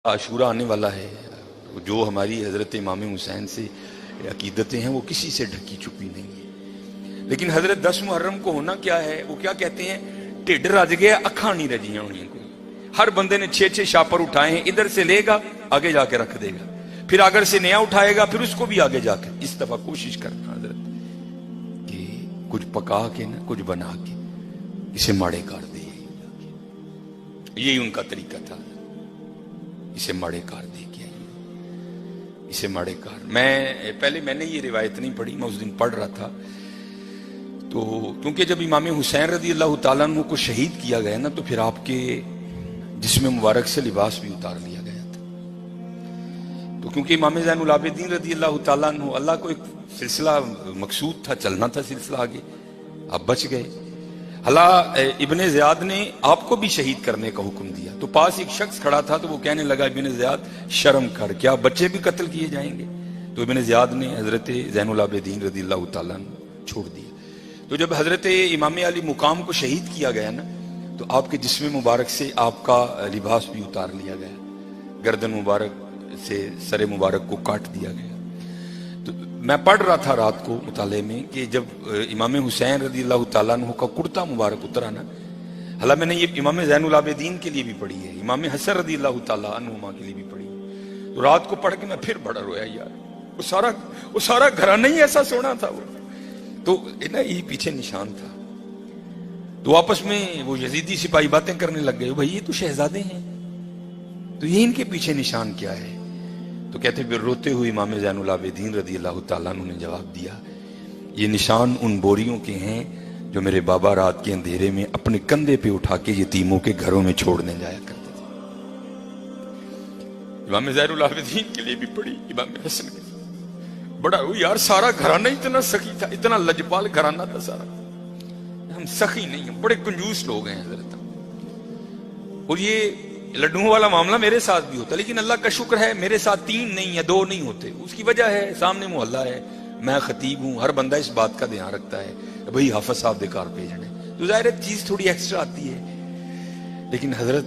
عاشورہ آنے والا ہے، جو ہماری حضرت امام حسین سے عقیدتیں ہیں وہ کسی سے ڈھکی چھپی نہیں ہے۔ لیکن حضرت 10 محرم کو ہونا کیا ہے، وہ کیا کہتے ہیں، ٹھڈ رج گیا اکھاں نہیں رجیاں ہونی کو۔ ہر بندے نے 6 شاپر اٹھائے ہیں، ادھر سے لے گا آگے جا کے رکھ دے گا، پھر اگر سے نیا اٹھائے گا پھر اس کو بھی آگے جا کے۔ اس دفعہ کوشش کرنا حضرت کہ کچھ پکا کے نہ کچھ بنا کے اسے ماڑے کر دے، یہی ان کا طریقہ تھا، اسے ماڑے کار دے کے اسے ماڑے کار۔ میں نے یہ روایت نہیں پڑھی، میں اس دن پڑھ رہا تھا تو کیونکہ جب امام حسین رضی اللہ تعالیٰ عنہ کو شہید کیا گیا نا تو پھر آپ کے جسم مبارک سے لباس بھی اتار لیا گیا تھا۔ تو کیونکہ امام زین العابدین رضی اللہ تعالیٰ عنہ، اللہ کو ایک سلسلہ مقصود تھا، چلنا تھا سلسلہ آگے، آپ بچ گئے۔ اللہ ابن زیاد نے آپ کو بھی شہید کرنے کا حکم دیا، تو پاس ایک شخص کھڑا تھا تو وہ کہنے لگا ابن زیاد شرم کر، کیا بچے بھی قتل کیے جائیں گے؟ تو ابن زیاد نے حضرت زین العابدین رضی اللہ تعالیٰ عنہ چھوڑ دیا۔ تو جب حضرت امام علی مقام کو شہید کیا گیا نا تو آپ کے جسم مبارک سے آپ کا لباس بھی اتار لیا گیا، گردن مبارک سے سر مبارک کو کاٹ دیا گیا۔ تو میں پڑھ رہا تھا رات کو مطالعے میں کہ جب امام حسین رضی اللہ تعالیٰ عنہ کا کرتا مبارک اترا نا، حالانکہ میں نے یہ امام زین العابدین کے لیے بھی پڑھی ہے، امام حسن رضی اللہ تعالیٰ عنہما کے لیے بھی پڑھی ہے، تو رات کو پڑھ کے میں پھر بڑا رویا یار، وہ سارا گھرانہ ہی ایسا سونا تھا، وہ تو یہ پیچھے نشان تھا۔ تو آپس میں وہ یزیدی سپاہی باتیں کرنے لگ گئے، بھائی یہ تو شہزادے ہیں، تو یہ ان کے پیچھے نشان کیا ہے؟ تو کہتے پھر روتے ہوئے امام زین العابدین رضی اللہ تعالیٰ عنہ نے جواب دیا، یہ نشان ان بوریوں کے ہیں جو میرے بابا رات کے اندھیرے میں اپنے کندھے پہ اٹھا کے یتیموں کے گھروں میں چھوڑنے جایا کرتے تھے۔ امام زین العابدین کے لیے بھی پڑھی، امام حسن کے بڑا یار، سارا گھرانہ اتنا سخی تھا، اتنا لجپال گھرانہ تھا سارا، ہم سخی نہیں ہیں، بڑے کنجوس لوگ ہیں حضرت۔ اور یہ لڈوں والا معاملہ میرے ساتھ بھی ہوتا، لیکن اللہ کا شکر ہے میرے ساتھ 3 نہیں یا 2 نہیں ہوتے، اس کی وجہ ہے سامنے محلہ ہے، میں خطیب ہوں، ہر بندہ اس بات کا دھیان رکھتا ہے بھئی حافظ صاحب دے کار بھیجنے، تو ظاہر ہے چیز تھوڑی ایکسٹرا آتی ہے، لیکن حضرت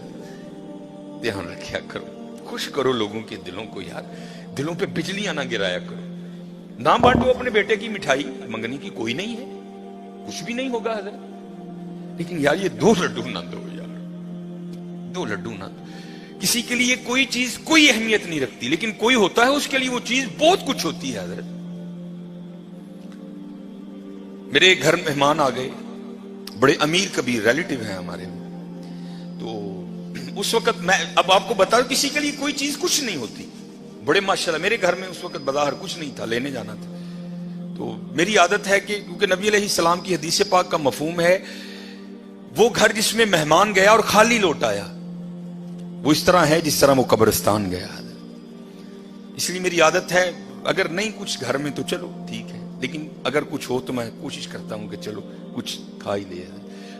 دھیان رکھیا کرو، خوش کرو لوگوں کے دلوں کو یار، دلوں پہ بجلیاں نہ گرایا کرو، نہ بانٹو اپنے بیٹے کی مٹھائی، منگنی کی کوئی نہیں ہے، کچھ بھی نہیں ہوگا حضرت، لیکن یار یہ 2 لڈو نہ دو یار، 2 لڈو نہ دو۔ کسی کے لیے کوئی چیز کوئی اہمیت نہیں رکھتی، لیکن کوئی ہوتا ہے اس کے لیے وہ چیز بہت کچھ ہوتی ہے حضرت۔ میرے گھر مہمان آ گئے، بڑے امیر کبیر ریلیٹیو ہیں ہمارے، تو اس وقت میں اب آپ کو بتا رہا ہوں کسی کے لیے کوئی چیز کچھ نہیں ہوتی، بڑے ماشاءاللہ میرے گھر میں اس وقت بظاہر کچھ نہیں تھا، لینے جانا تھا، تو میری عادت ہے کہ کیونکہ نبی علیہ السلام کی حدیث پاک کا مفہوم ہے وہ گھر جس میں مہمان گیا اور خالی لوٹ آیا وہ اس طرح ہے جس طرح وہ قبرستان گیا، اس لیے میری عادت ہے اگر نہیں کچھ گھر میں تو چلو ٹھیک ہے، لیکن اگر کچھ ہو تو میں کوشش کرتا ہوں کہ چلو کچھ کھا ہی لے۔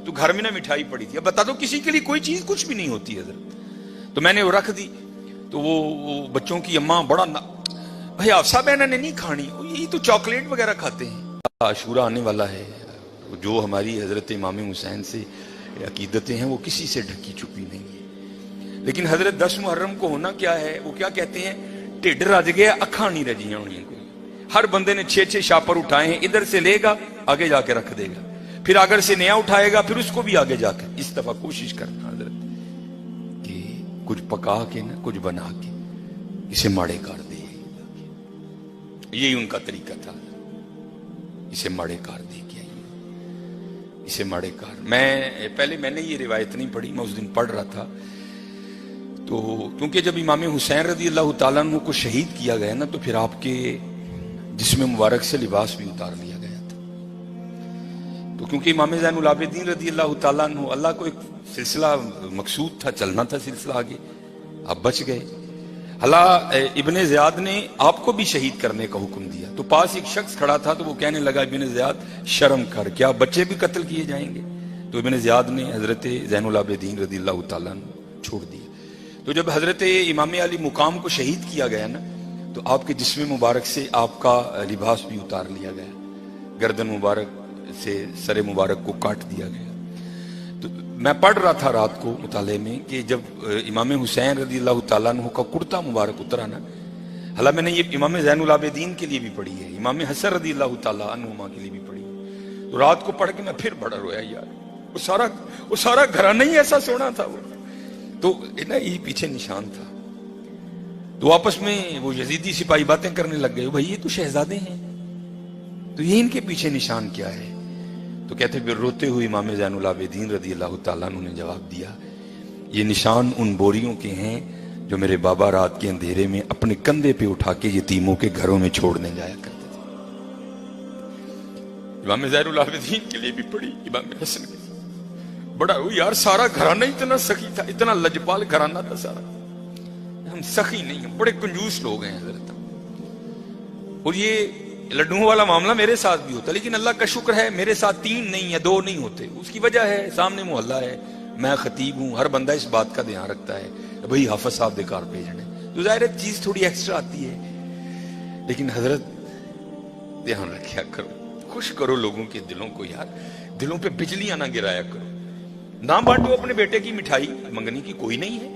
تو گھر میں نہ مٹھائی پڑی تھی، اب بتا دو کسی کے لیے کوئی چیز کچھ بھی نہیں ہوتی حضرت، تو میں نے وہ رکھ دی، تو وہ بچوں کی اماں بڑا بھائی آفسا بہن نے نہیں کھانی، یہی تو چاکلیٹ وغیرہ کھاتے ہیں۔ عاشورہ آنے والا ہے، جو ہماری حضرت امام حسین سے عقیدتیں ہیں وہ کسی سے ڈھکی چھپی نہیں ہے، لیکن حضرت 10 محرم کو ہونا کیا ہے، وہ کیا کہتے ہیں، ٹھڈ رج گیا اکھاں نہیں رجیاں ہونی کو۔ ہر بندے نے 6 شاپر اٹھائے ہیں، ادھر سے لے گا آگے جا کے رکھ دے گا، پھر اگر سے نیا اٹھائے گا پھر اس کو بھی آگے جا کے۔ اس دفعہ کوشش کرنا حضرت کہ کچھ پکا کے نہ کچھ بنا کے اسے ماڑے کار دے، یہی ان کا طریقہ تھا، اسے ماڑے کار دے کے اسے ماڑے کار۔ میں نے یہ روایت نہیں پڑھی، میں اس دن پڑھ رہا تھا تو کیونکہ جب امام حسین رضی اللہ تعالیٰ عنہ کو شہید کیا گیا نا تو پھر آپ کے جسم مبارک سے لباس بھی اتار لیا گیا تھا، تو کیونکہ امام زین العابدین رضی اللہ تعالیٰ عنہ، اللہ کو ایک سلسلہ مقصود تھا، چلنا تھا سلسلہ آگے، آپ بچ گئے۔ اللہ ابن زیاد نے آپ کو بھی شہید کرنے کا حکم دیا، تو پاس ایک شخص کھڑا تھا تو وہ کہنے لگا ابن زیاد شرم کر، کیا بچے بھی قتل کیے جائیں گے؟ تو ابن زیاد نے حضرت زین العابدین رضی اللہ تعالیٰ عنہ چھوڑ دیا۔ تو جب حضرت امام علی مقام کو شہید کیا گیا نا تو آپ کے جسم مبارک سے آپ کا لباس بھی اتار لیا گیا، گردن مبارک سے سر مبارک کو کاٹ دیا گیا۔ تو میں پڑھ رہا تھا رات کو مطالعے میں کہ جب امام حسین رضی اللہ تعالیٰ عنہ کا کرتا مبارک اترا نا، حالانکہ میں نے یہ امام زین العابدین کے لیے بھی پڑھی ہے، امام حسن رضی اللہ تعالیٰ عنہما کے لیے بھی پڑھی ہے، تو رات کو پڑھ کے میں پھر بڑا رویا یار، وہ سارا گھرانہ ہی ایسا سونا تھا، وہ تو نا یہ پیچھے نشان تھا۔ تو آپس میں وہ یزیدی سپاہی باتیں کرنے لگ گئے، بھائی یہ تو شہزادے ہیں، تو یہ ان کے پیچھے نشان کیا ہے؟ تو کہتے پھر روتے ہوئے امام زین العابدین رضی اللہ تعالیٰ عنہ نے جواب دیا، یہ نشان ان بوریوں کے ہیں جو میرے بابا رات کے اندھیرے میں اپنے کندھے پہ اٹھا کے یتیموں کے گھروں میں چھوڑنے جایا کرتے تھے۔ امام زین العابدین کے لیے بھی پڑھی، امام حسن کے لیے بڑا یار، سارا گھرانہ اتنا سخی تھا، اتنا لجپال گھرانہ تھا سارا، ہم سخی نہیں ہیں، بڑے کنجوس لوگ ہیں حضرت۔ اور یہ لڈوؤں والا معاملہ میرے ساتھ بھی ہوتا، لیکن اللہ کا شکر ہے میرے ساتھ 3 نہیں یا 2 نہیں ہوتے، اس کی وجہ ہے سامنے محلہ ہے، میں خطیب ہوں، ہر بندہ اس بات کا دھیان رکھتا ہے بھئی حافظ صاحب دیکار بھیجنے، تو ظاہر چیز تھوڑی ایکسٹرا آتی ہے، لیکن حضرت دھیان رکھیا کرو، خوش کرو لوگوں کے دلوں کو یار، دلوں پہ بجلیاں نہ گرایا کرو، نہ بانٹو اپنے بیٹے کی مٹھائی، منگنے کی کوئی نہیں ہے،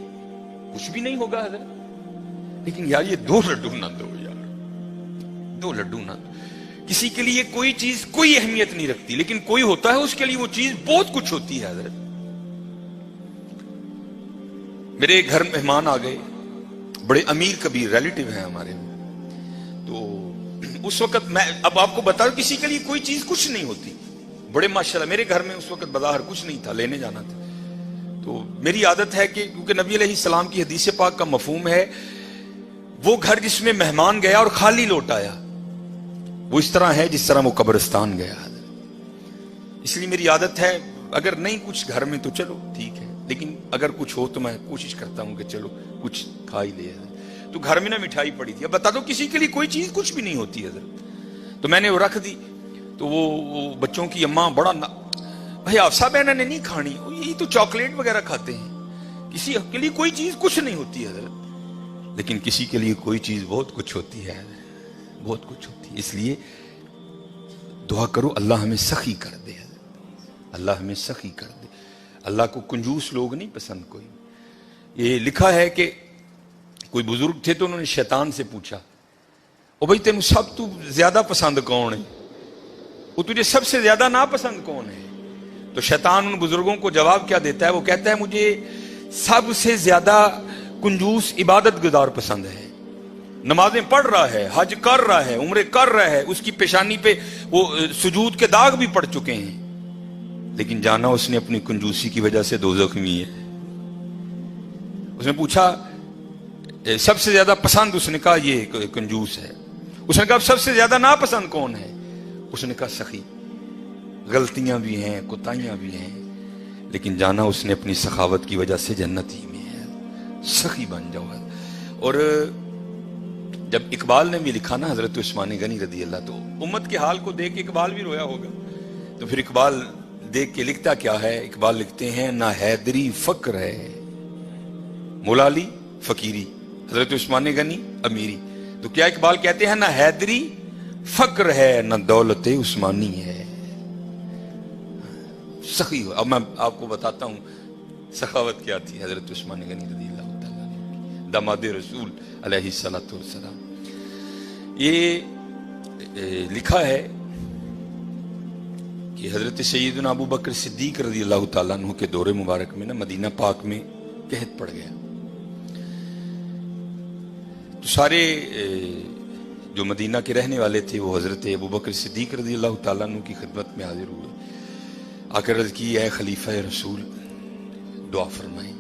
کچھ بھی نہیں ہوگا حضرت، لیکن یار یہ 2 لڈو نہ دو یار، 2 لڈو نہ دو۔ کسی کے لیے کوئی چیز کوئی اہمیت نہیں رکھتی، لیکن کوئی ہوتا ہے اس کے لیے وہ چیز بہت کچھ ہوتی ہے حضرت۔ میرے گھر مہمان آ گئے، بڑے امیر کبیر ریلیٹیو ہیں ہمارے، تو اس وقت میں اب آپ کو بتا کسی کے لیے کوئی چیز کچھ نہیں ہوتی، بڑے ماشاءاللہ میرے گھر میں اس وقت بظاہر کچھ نہیں تھا، لینے جانا تھا، تو میری عادت ہے کہ کیونکہ نبی علیہ السلام کی حدیث پاک کا مفہوم ہے وہ گھر جس میں مہمان گیا اور خالی لوٹ آیا وہ اس طرح ہے جس طرح وہ قبرستان گیا، اس لیے میری عادت ہے اگر نہیں کچھ گھر میں تو چلو ٹھیک ہے، لیکن اگر کچھ ہو تو میں کوشش کرتا ہوں کہ چلو کچھ کھا ہی لے۔ تو گھر میں نہ مٹھائی پڑی تھی، اب بتا دو کسی کے لیے کوئی چیز کچھ بھی نہیں ہوتی حضرت، تو میں نے وہ رکھ دی، تو وہ بچوں کی اماں بڑا بھائی آفسا بہنا نے نہیں کھانی، یہی تو چاکلیٹ وغیرہ کھاتے ہیں، کسی کے لیے کوئی چیز کچھ نہیں ہوتی حضرت، لیکن کسی کے لیے کوئی چیز بہت کچھ ہوتی ہے، بہت کچھ ہوتی ہے، اس لیے دعا کرو اللہ ہمیں سخی کر دے، اللہ ہمیں سخی کر دے، اللہ کو کنجوس لوگ نہیں پسند کوئی۔ یہ لکھا ہے کہ کوئی بزرگ تھے تو انہوں نے شیطان سے پوچھا، او بھائی تینوں سب تو زیادہ پسند کون ہے، وہ تجھے سب سے زیادہ ناپسند کون ہے؟ تو شیطان ان بزرگوں کو جواب کیا دیتا ہے، وہ کہتا ہے مجھے سب سے زیادہ کنجوس عبادت گزار پسند ہے، نمازیں پڑھ رہا ہے، حج کر رہا ہے، عمرے کر رہا ہے، اس کی پیشانی پہ وہ سجود کے داغ بھی پڑ چکے ہیں، لیکن جانا اس نے اپنی کنجوسی کی وجہ سے دوزخ میں ہے۔ اس نے پوچھا سب سے زیادہ پسند، اس نے کہا یہ کنجوس ہے، اس نے کہا سب سے زیادہ ناپسند کون ہے؟ اس نے کہا سخی، غلطیاں بھی ہیں کوتاہیاں بھی ہیں، لیکن جانا اس نے اپنی سخاوت کی وجہ سے جنت ہی میں ہے، سخی بن جاؤ۔ اور جب اقبال نے بھی لکھا نا حضرت عثمان غنی رضی اللہ، تو امت کے حال کو دیکھ کے اقبال بھی رویا ہوگا، تو پھر اقبال دیکھ کے لکھتا کیا ہے؟ اقبال لکھتے ہیں نہ حیدری فقر ہے، مولا علی فقیری، حضرت عثمان غنی امیری، تو کیا اقبال کہتے ہیں نہ حیدری فقر ہے نہ دولت عثمانی ہے، سخی ہو۔ اب میں آپ کو بتاتا ہوں سخاوت کیا تھی حضرت عثمان غنی رضی اللہ تعالیٰ عنہ، داماد رسول علیہ الصلوۃ والسلام۔ یہ لکھا ہے کہ حضرت سیدنا ابو بکر صدیق رضی اللہ تعالیٰ عنہ کے دور مبارک میں نا مدینہ پاک میں قحط پڑ گیا، تو سارے جو مدینہ کے رہنے والے تھے وہ حضرت ابو بکر صدیق رضی اللہ تعالیٰ عنہ کی خدمت میں حاضر ہوئے، آ کر عرض کی اے خلیفہ رسول دعا فرمائیں۔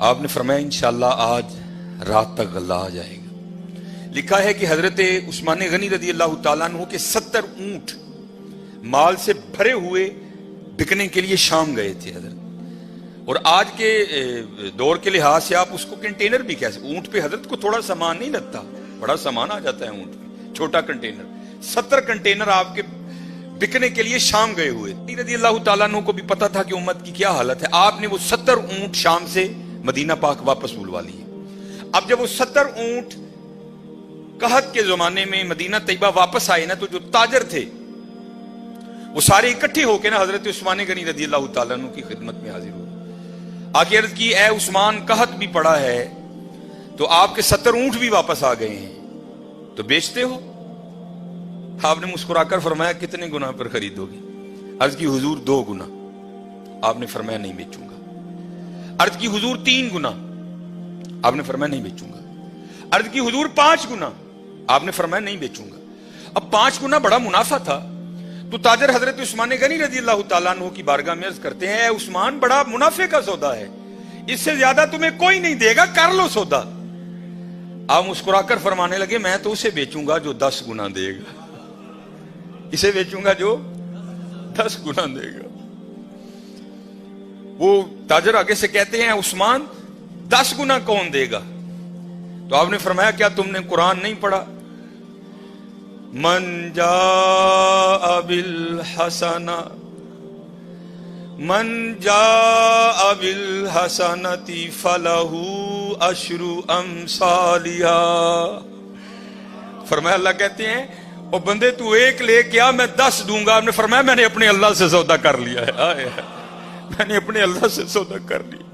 آپ نے فرمایا انشاءاللہ آج رات تک غلہ آ جائے گا۔ لکھا ہے کہ حضرت عثمان غنی رضی اللہ تعالیٰ عنہ کے 70 اونٹ مال سے بھرے ہوئے بکنے کے لیے شام گئے تھے حضرت، اور آج کے دور کے لحاظ سے آپ اس کو کنٹینر بھی کہہ سکتے، اونٹ پہ حضرت کو تھوڑا سامان نہیں لگتا، بڑا سامان آ جاتا ہے اونٹ پہ، چھوٹا کنٹینر، 70 کنٹینر آپ کے بکنے کے لیے شام گئے ہوئے۔ رضی اللہ تعالیٰ عنہ کو بھی پتا تھا کہ امت کی کیا حالت ہے، آپ نے وہ 70 اونٹ شام سے مدینہ پاک واپس بلوا لیے۔ اب جب وہ 70 اونٹ قحط کے زمانے میں مدینہ طیبہ واپس آئے نا، تو جو تاجر تھے وہ سارے اکٹھے ہو کے نا حضرت عثمان غنی رضی اللہ تعالیٰ عنہ کی خدمت میں حاضر ہوئے. آگے عرض کی اے عثمان قحط بھی پڑا ہے تو آپ کے 70 اونٹ بھی واپس آ گئے ہیں تو بیچتے ہو؟ آپ نے مسکرا کر فرمایا کتنے گنا پر خریدو گی؟ عرض کی حضور 2 گنا. آپ نے فرمایا نہیں بیچوں گا. عرض کی حضور 3 گنا. آپ نے فرمایا نہیں بیچوں گا. عرض کی حضور 5 گنا. آپ نے فرمایا نہیں بیچوں گا. اب 5 گنا بڑا منافع تھا تو تاجر حضرت عثمان غنی رضی اللہ تعالیٰ عنہ کی بارگاہ میں عرض کرتے ہیں اے عثمان بڑا منافع کا سودا ہے, اس سے زیادہ تمہیں کوئی نہیں دے گا, کر لو سودا. آپ مسکرا کر فرمانے لگے میں تو اسے بیچوں گا جو 10 گنا دے گا. اسے بیچوں گا جو 10 گنا دے گا. وہ تاجر آگے سے کہتے ہیں عثمان 10 گنا کون دے گا؟ تو آپ نے فرمایا کیا تم نے قرآن نہیں پڑھا؟ من جاء بالحسنہ بالحسنۃ فلہ عشر امثالها. فرمایا اللہ کہتے ہیں او بندے تو 1 لے کیا میں 10 دوں گا. آپ نے فرمایا میں نے اپنے اللہ سے سودا کر لیا ہے. میں نے اپنے اللہ سے سودا کر لیا.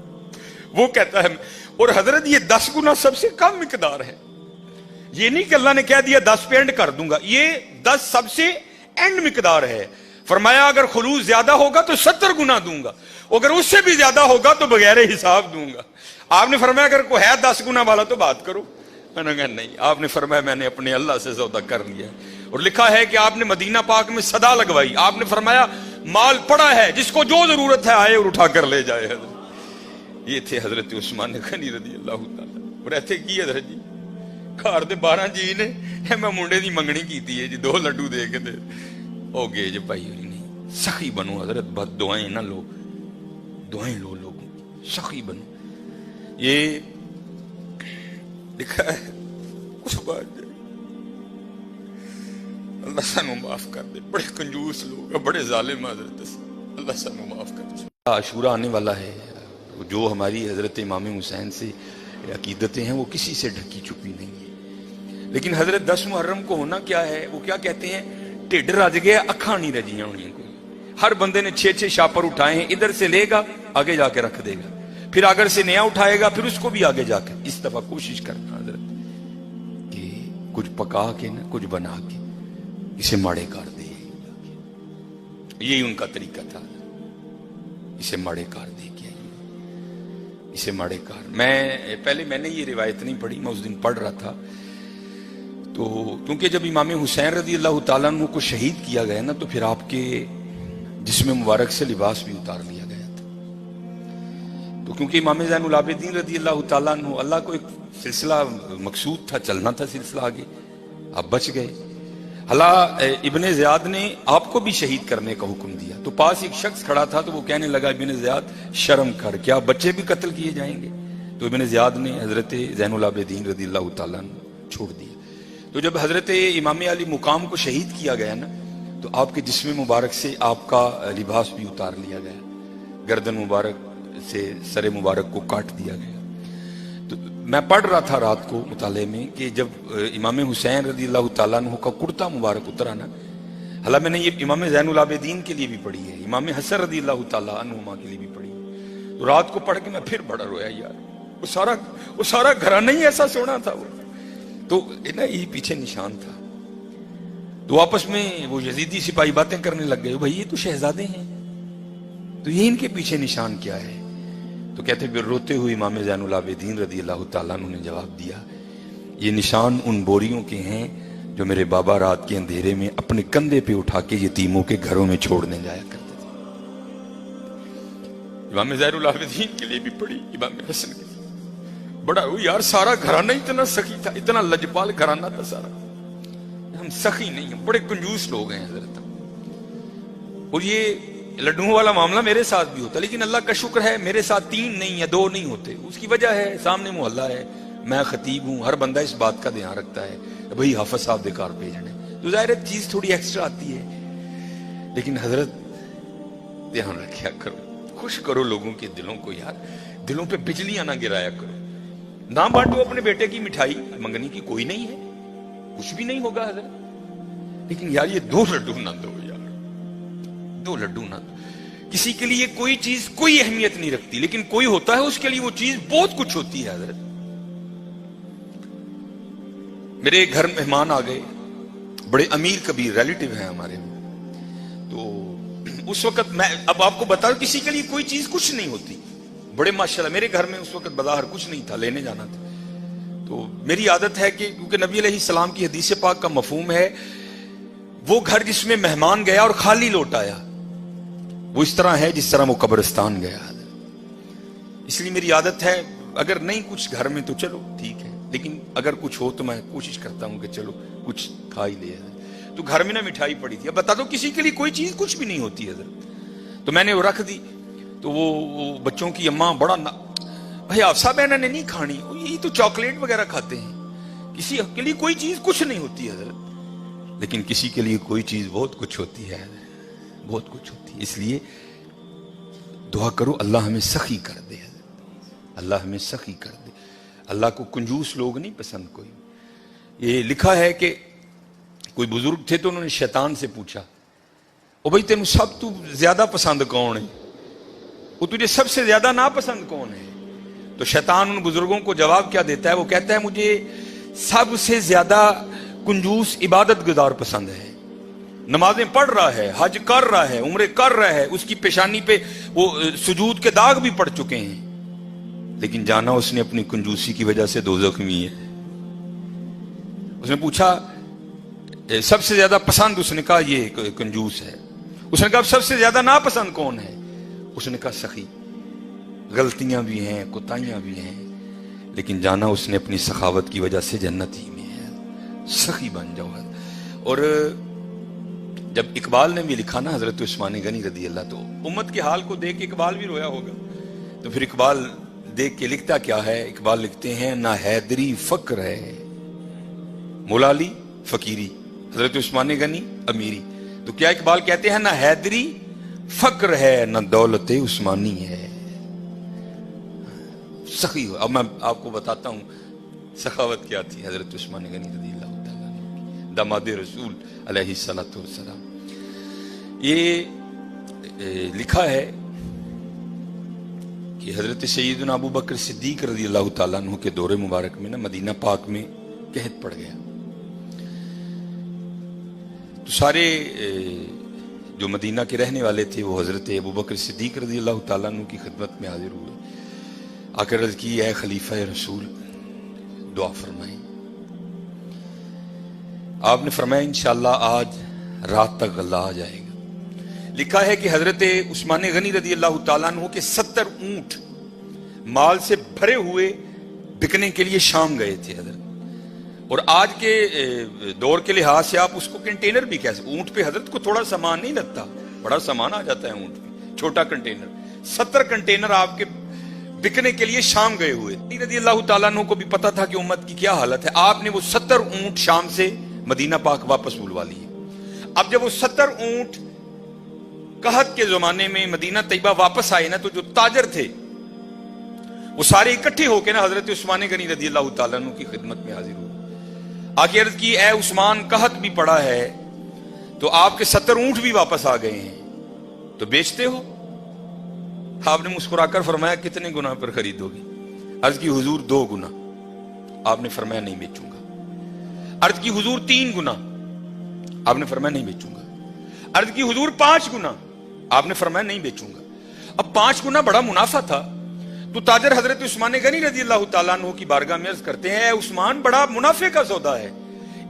وہ کہتا ہے اور حضرت یہ 10 گنا سب سے کم مقدار ہے. یہ نہیں کہ اللہ نے کہہ دیا 10 پہ اینڈ کر دوں گا, یہ 10 سب سے اینڈ مقدار ہے. فرمایا اگر خلوص زیادہ ہوگا تو 70 گنا دوں گا, اگر اس سے بھی زیادہ ہوگا تو بغیر حساب دوں گا. آپ نے فرمایا اگر کوئی ہے 10 گنا والا تو بات کرو. میں نے کہا نہیں. آپ نے فرمایا میں نے اپنے اللہ سے سودا کر لیا. اور لکھا ہے کہ آپ نے مدینہ پاک میں صدا لگوائی. آپ نے فرمایا مال پڑا ہے, جس کو جو ضرورت ہے آئے اور اٹھا کر لے جائے. حضرت یہ تھے حضرت عثمان غنی رضی اللہ تعالیٰ. اور ایسے کی حضرت جی گھر دے 12 جی نے میں منڈے دی منگنی کیتی ہے جی 2 لڈو دے کے دے او گے جی بھائی نہیں. سخی بنو حضرت, بد دعائیں نہ لو, دعائیں لو لوگوں کی, سخی بنو. یہ لکھا ہے اس بات اللہ سانو معاف کر دے. بڑے کنجوس لوگ, بڑے ظالم حضرت, اللہ سانو معاف کر دے. عاشورہ آنے والا ہے. جو ہماری حضرت امام حسین سے عقیدتیں ہیں وہ کسی سے ڈھکی چھپی نہیں ہے. لیکن حضرت 10 محرم کو ہونا کیا ہے, وہ کیا کہتے ہیں ٹھڈ رج گیا اکھاں نہیں رجیاں ہونی کو. ہر بندے نے 6 شاپر اٹھائے ہیں, ادھر سے لے گا آگے جا کے رکھ دے گا, پھر اگر سے نیا اٹھائے گا پھر اس کو بھی آگے جا کے. اس دفعہ کوشش کرنا حضرت کہ کچھ پکا کے نا کچھ بنا کے اسے ماڑے کر دے. یہی ان کا طریقہ تھا, اسے ماڑے کر دے کیا, اسے ماڑے کار. میں نے یہ روایت نہیں پڑھی, میں اس دن پڑھ رہا تھا تو کیونکہ جب امام حسین رضی اللہ تعالیٰ عنہ کو شہید کیا گیا نا تو پھر آپ کے جسم مبارک سے لباس بھی اتار لیا گیا تھا. تو کیونکہ امام زین العابدین رضی اللہ تعالیٰ عنہ, اللہ کو ایک سلسلہ مقصود تھا, چلنا تھا سلسلہ آگے, آپ بچ گئے. اللہ ابن زیاد نے آپ کو بھی شہید کرنے کا حکم دیا. تو پاس ایک شخص کھڑا تھا تو وہ کہنے لگا ابن زیاد شرم کر, کیا بچے بھی قتل کیے جائیں گے؟ تو ابن زیاد نے حضرت زین العابدین رضی اللہ تعالیٰ عنہ چھوڑ دیا. تو جب حضرت امام علی مقام کو شہید کیا گیا نا تو آپ کے جسم مبارک سے آپ کا لباس بھی اتار لیا گیا, گردن مبارک سے سر مبارک کو کاٹ دیا گیا. تو میں پڑھ رہا تھا رات کو مطالعے میں کہ جب امام حسین رضی اللہ تعالیٰ عنہ کا کرتا مبارک اترا نا, حالانکہ میں نے یہ امام زین العابدین کے لیے بھی پڑھی ہے, امام حسن رضی اللہ تعالیٰ عنہما کے لیے بھی پڑھی ہے. تو رات کو پڑھ کے میں پھر بڑا رویا یار, وہ سارا گھرانہ ہی ایسا سونا تھا. وہ تو نا یہ پیچھے نشان تھا. تو آپس میں وہ یزیدی سپاہی باتیں کرنے لگ گئے, بھائی یہ تو شہزادے ہیں, تو یہ ان کے پیچھے نشان کیا ہے؟ تو کہتے پھر روتے ہوئے امام زین العابدین رضی اللہ تعالیٰ عنہ نے جواب دیا, یہ نشان ان بوریوں کے ہیں جو میرے بابا رات کے اندھیرے میں اپنے کندھے پہ اٹھا کے یتیموں کے گھروں میں چھوڑنے جایا کرتے تھے. امام زین العابدین کے لیے بھی پڑھی, امام حسن کے لیے بڑا یار سارا گھرانہ اتنا سخی تھا, اتنا لجپال گھرانہ تھا سارا. ہم سخی نہیں ہیں, بڑے کنجوس لوگ ہیں حضرت. اور یہ لڈوں والا معاملہ میرے ساتھ بھی ہوتا, لیکن اللہ کا شکر ہے میرے ساتھ 3 نہیں یا 2 نہیں ہوتے. اس کی وجہ ہے سامنے محلہ ہے, میں خطیب ہوں, ہر بندہ اس بات کا دھیان رکھتا ہے بھائی حافظ صاحب دے کار بھیجنے, تو ظاہر ہے چیز تھوڑی ایکسٹرا آتی ہے. لیکن حضرت دھیان رکھیا کرو, خوش کرو لوگوں کے دلوں کو یار, دلوں پہ بجلیاں نہ گرایا کرو. نہ بانٹو اپنے بیٹے کی مٹھائی, منگنی کی کوئی نہیں ہے, کچھ بھی نہیں ہوگا حضرت, لیکن یار یہ 2 لڈو نہ دو یار, دو لڈو نہ دو. کسی کے لیے کوئی چیز کوئی اہمیت نہیں رکھتی، لیکن کوئی ہوتا ہے اس کے لیے وہ چیز بہت کچھ ہوتی ہے. حضرت میرے گھر مہمان آ گئے، بڑے امیر کبیر ریلیٹیو ہیں ہمارے. تو اس وقت میں اب آپ کو بتا رہا ہوں، کسی کے لیے کوئی چیز کچھ نہیں ہوتی. بڑے ماشاءاللہ میرے گھر میں اس وقت بظاہر کچھ نہیں تھا، لینے جانا تھا. تو میری عادت ہے کہ کیونکہ نبی علیہ السلام کی حدیث پاک کا مفہوم ہے وہ گھر جس میں مہمان گیا اور خالی لوٹ آیا وہ اس طرح ہے جس طرح وہ قبرستان گیا. اس لیے میری عادت ہے اگر نہیں کچھ گھر میں تو چلو ٹھیک ہے، لیکن اگر کچھ ہو تو میں کوشش کرتا ہوں کہ چلو کچھ کھا ہی لے. تو گھر میں نہ مٹھائی پڑی تھی. اب بتا دو کسی کے لیے کوئی چیز کچھ بھی نہیں ہوتی حضرت. تو میں نے وہ رکھ دی. تو وہ بچوں کی اماں بڑا بھائی آفسا بہن نے نہیں کھانی، یہی تو چاکلیٹ وغیرہ کھاتے ہیں. کسی کے لیے کوئی چیز کچھ نہیں ہوتی حضرت، لیکن کسی کے لیے کوئی چیز بہت کچھ ہوتی ہے، بہت کچھ ہوتی ہے. اس لیے دعا کرو اللہ ہمیں سخی کر دے حضرت، اللہ ہمیں سخی کر دے. اللہ کو کنجوس لوگ نہیں پسند. کوئی یہ لکھا ہے کہ کوئی بزرگ تھے تو انہوں نے شیطان سے پوچھا او بھائی تینوں سب تو زیادہ پسند کون ہے، وہ تجھے سب سے زیادہ ناپسند کون ہے؟ تو شیطان ان بزرگوں کو جواب کیا دیتا ہے؟ وہ کہتا ہے مجھے سب سے زیادہ کنجوس عبادت گزار پسند ہے. نمازیں پڑھ رہا ہے، حج کر رہا ہے، عمرے کر رہا ہے، اس کی پیشانی پہ وہ سجود کے داغ بھی پڑ چکے ہیں، لیکن جانا اس نے اپنی کنجوسی کی وجہ سے دوزخ میں ہے. اس نے پوچھا سب سے زیادہ پسند، اس نے کہا یہ کنجوس ہے. اس نے کہا سب سے زیادہ ناپسند کون ہے؟ اس نے کہا سخی. غلطیاں بھی ہیں، کوتاہیاں بھی ہیں، لیکن جانا اس نے اپنی سخاوت کی وجہ سے جنت ہی میں ہے. سخی بن جاؤ. اور جب اقبال نے بھی لکھا نا حضرت عثمان غنی رضی اللہ، تو امت کے حال کو دیکھ کے اقبال بھی رویا ہوگا. تو پھر اقبال دیکھ کے لکھتا کیا ہے؟ اقبال لکھتے ہیں نہ حیدری فقر ہے، مولا علی فقیری، حضرت عثمان غنی امیری. تو کیا اقبال کہتے ہیں نہ حیدری فقر ہے نہ دولت عثمانی ہے. سخی ہو. اب میں آپ کو بتاتا ہوں سخاوت کیا تھی حضرت عثمان غنی رضی اللہ تعالیٰ عنہ، داماد رسول علیہ الصلوۃ والسلام. یہ لکھا ہے کہ حضرت سیدنا ابو بکر صدیق رضی اللہ تعالیٰ عنہ کے دور مبارک میں نا مدینہ پاک میں قحط پڑ گیا. تو سارے جو مدینہ کے رہنے والے تھے وہ حضرت ابو بکر صدیق رضی اللہ تعالیٰ عنہ کی خدمت میں حاضر ہوئے. آ کر عرض کی اے خلیفہ رسول دعا فرمائیں. آپ نے فرمایا انشاءاللہ آج رات تک غلہ آ جائے گا. لکھا ہے کہ حضرت عثمان غنی رضی اللہ تعالیٰ عنہ کے 70 اونٹ مال سے بھرے ہوئے بکنے کے لیے شام گئے تھے حضرت. اور آج کے دور کے لحاظ سے آپ اس کو کنٹینر بھی کہہ سکتے. اونٹ پہ حضرت کو تھوڑا سامان نہیں لگتا، بڑا سامان آ جاتا ہے اونٹ پہ، چھوٹا کنٹینر. 70 کنٹینر آپ کے بکنے کے لیے شام گئے ہوئے. رضی اللہ تعالیٰ عنہ کو بھی پتا تھا کہ امت کی کیا حالت ہے. آپ نے وہ 70 اونٹ شام سے مدینہ پاک واپس بلوا لیے. اب جب وہ 70 اونٹ قحط کے زمانے میں مدینہ طیبہ واپس آئے نا، تو جو تاجر تھے وہ سارے اکٹھے ہو کے نا حضرت عثمان غنی رضی اللہ تعالیٰ عنہ کی خدمت میں حاضر ہوئے. آگے عرض کی اے عثمان قحط بھی پڑا ہے تو آپ کے 70 اونٹ بھی واپس آ گئے ہیں، تو بیچتے ہو؟ آپ نے مسکرا کر فرمایا کتنے گنا پر خریدو گی؟ عرض کی حضور 2 گنا. آپ نے فرمایا نہیں بیچوں گا. عرض کی حضور 3 گنا. آپ نے فرمایا نہیں بیچوں گا. عرض کی حضور 5 گنا. آپ نے فرمایا نہیں بیچوں گا. اب 5 گنا بڑا منافع تھا. تو تاجر حضرت عثمان غنی رضی اللہ تعالیٰ عنہ کی بارگاہ میں عرض کرتے ہیں اے عثمان بڑا منافع کا سودا ہے،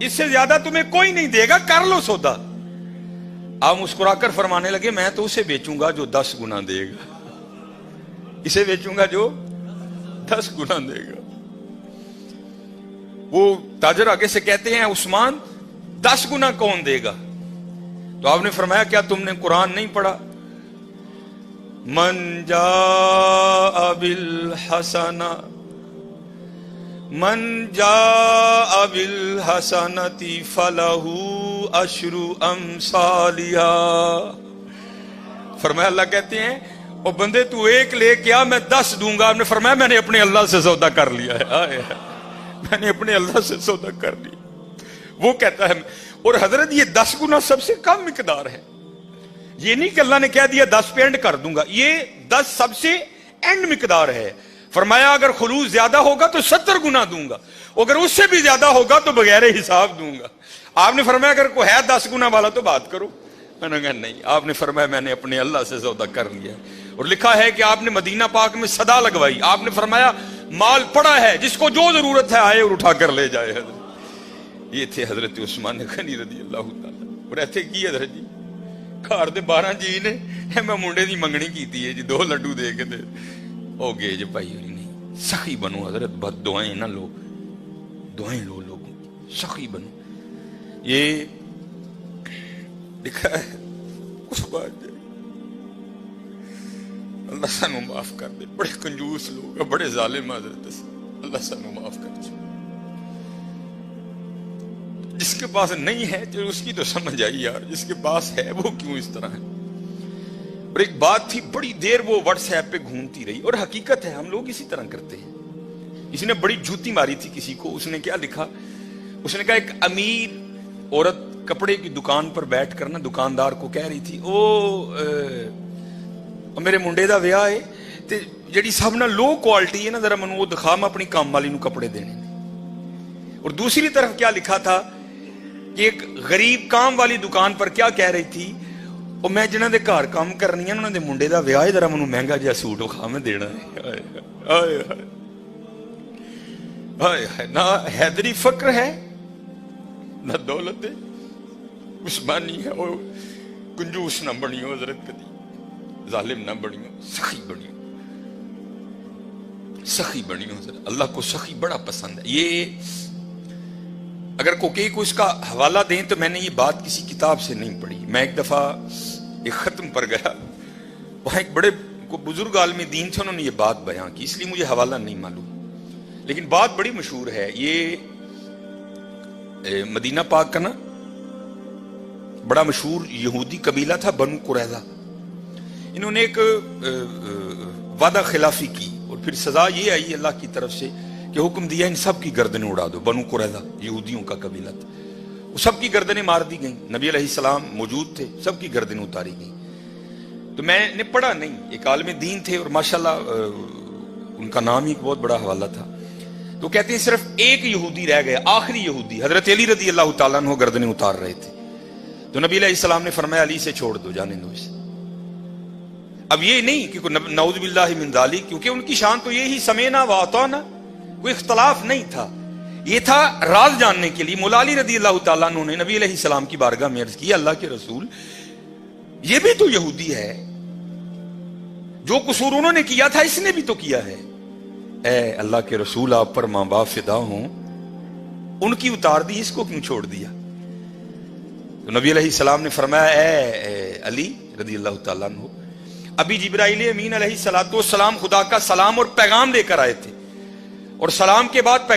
اس سے زیادہ تمہیں کوئی نہیں دے گا، کر لو سودا. آپ مسکرا کر فرمانے لگے میں تو اسے بیچوں گا جو 10 گنا دے گا، اسے بیچوں گا جو 10 گنا دے گا. وہ تاجر آگے سے کہتے ہیں عثمان 10 گنا کون دے گا؟ تو آپ نے فرمایا کیا تم نے قرآن نہیں پڑھا؟ من جاء بالحسنہ فلہ عشر امثالہا. فرمایا اللہ کہتے ہیں او بندے تو 1 لے کے آ میں 10 دوں گا. آپ نے فرمایا میں نے اپنے اللہ سے سودا کر لیا ہے، میں نے اپنے اللہ سے سودا کر لیا. وہ کہتا ہے اور حضرت یہ 10 گنا سب سے کم مقدار ہے. یہ نہیں کہ اللہ نے کہہ دیا 10 پہ اینڈ کر دوں گا، یہ 10 سب سے اینڈ مقدار ہے. فرمایا اگر خلوص زیادہ ہوگا تو 70 گنا دوں گا، اگر اس سے بھی زیادہ ہوگا تو بغیر حساب دوں گا. آپ نے فرمایا اگر کوئی ہے 10 گنا والا تو بات کرو. میں نے کہا نہیں. آپ نے فرمایا میں نے اپنے اللہ سے سودا کر لیا. اور لکھا ہے کہ آپ نے مدینہ پاک میں صدا لگوائی. آپ نے فرمایا مال پڑا ہے، جس کو جو ضرورت ہے آئے اور اٹھا کر لے جائے. حضرت یہ تھے حضرت عثمان غنی رضی اللہ تعالی. اور ایتھے کی حضرت جی گھر دے 12 جی نے میں منڈے دی منگنی کیتی ہے جی 2 لڈو دے کے دے ہو گئے جی بھائی. نہیں سخی بنو حضرت، بد دعائیں نہ لو، دعائیں لو لوگوں کی، سخی بنو. یہ لکھا ہے اس بات اللہ سانو معاف کر دے. بڑے کنجوس لوگ، بڑے ظالم حضرت، اللہ سانو معاف کر دے. جس کے پاس نہیں ہے تو اس کی تو سمجھ آئی یار، جس کے پاس ہے وہ کیوں اس طرح ہے. اور ایک بات تھی بڑی دیر وہ واٹس ایپ پہ گھومتی رہی، اور حقیقت ہے ہم لوگ اسی طرح کرتے ہیں. کسی نے بڑی جوتی ماری تھی کسی کو. اس نے کیا لکھا؟ اس نے کہا ایک امیر عورت کپڑے کی دکان پر بیٹھ کر نا دکاندار کو کہہ رہی تھی میرے منڈے دا ویاہ ہے تے جڑی سب نہ لو کوالٹی ہے نا ذرا منو وہ دکھا، میں اپنی کام والی نو کپڑے دینے. اور دوسری طرف کیا لکھا تھا کہ ایک غریب کام والی دکان پر کیا کہہ رہی تھی، اور میں جنہاں دے گھر کام کرنی ہے انہاں دے منڈے دا ویاہ ہے، ذرا منو مہنگا جہا سوٹ وکھا میں دینا ہے. ہائے ہائے ہائے. نہ حیدری فقر ہے نہ دولت ہے، عثمانی ہے. اور کنجوس نہ بنیو حضرت، کدی ظالم نہ بنیو، سخی بنیو، سخی بنیو حضرت. اللہ کو سخی بڑا پسند ہے. یہ اگر کوئی اس کا حوالہ دیں تو میں نے یہ بات کسی کتاب سے نہیں پڑھی. میں ایک دفعہ ایک ختم پر گیا، وہاں ایک بڑے بزرگ عالم دین تھے، انہوں نے یہ بات بیان کی، اس لیے مجھے حوالہ نہیں معلوم، لیکن بات بڑی مشہور ہے. یہ مدینہ پاک کا نا بڑا مشہور یہودی قبیلہ تھا بنو قریظہ. انہوں نے ایک وعدہ خلافی کی اور پھر سزا یہ آئی اللہ کی طرف سے کہ حکم دیا ان سب کی گردنیں اڑا دو. بنو قریظہ یہودیوں کا قبیلہ تھا، وہ سب کی گردنیں مار دی گئیں. نبی علیہ السلام موجود تھے، سب کی گردنیں اتاری گئیں. تو میں نے پڑھا نہیں، ایک عالم دین تھے اور ماشاءاللہ ان کا نام ہی ایک بہت بڑا حوالہ تھا. تو کہتے ہیں صرف ایک یہودی رہ گئے، آخری یہودی حضرت علی رضی اللہ تعالیٰ عنہ گردنیں اتار رہے تھے. تو نبی علیہ السلام نے فرمایا علی سے چھوڑ دو، جانے دو اسے. اب یہ نہیں کہ نعوذ باللہ من ذالک، کیونکہ ان کی شان تو یہی سمینا و اطعنا، کوئی اختلاف نہیں تھا. یہ تھا راز جاننے کے لیے. مولا علی رضی اللہ تعالیٰ عنہ نے نبی علیہ السلام کی بارگاہ میں عرض کی اللہ کے رسول یہ بھی تو یہودی ہے، جو قصور انہوں نے کیا تھا اس نے بھی تو کیا ہے. اے اللہ کے رسول آپ پر ماں باپ فدا ہوں، ان کی اتار دی، اس کو کیوں چھوڑ دیا؟ تو نبی علیہ السلام نے فرمایا اے علی رضی اللہ تعالیٰ عنہ، ابھی جبرائیل امین علیہ السلام خدا کا سلام اور پیغام لے کر آئے تھے، اور سلام کے بعد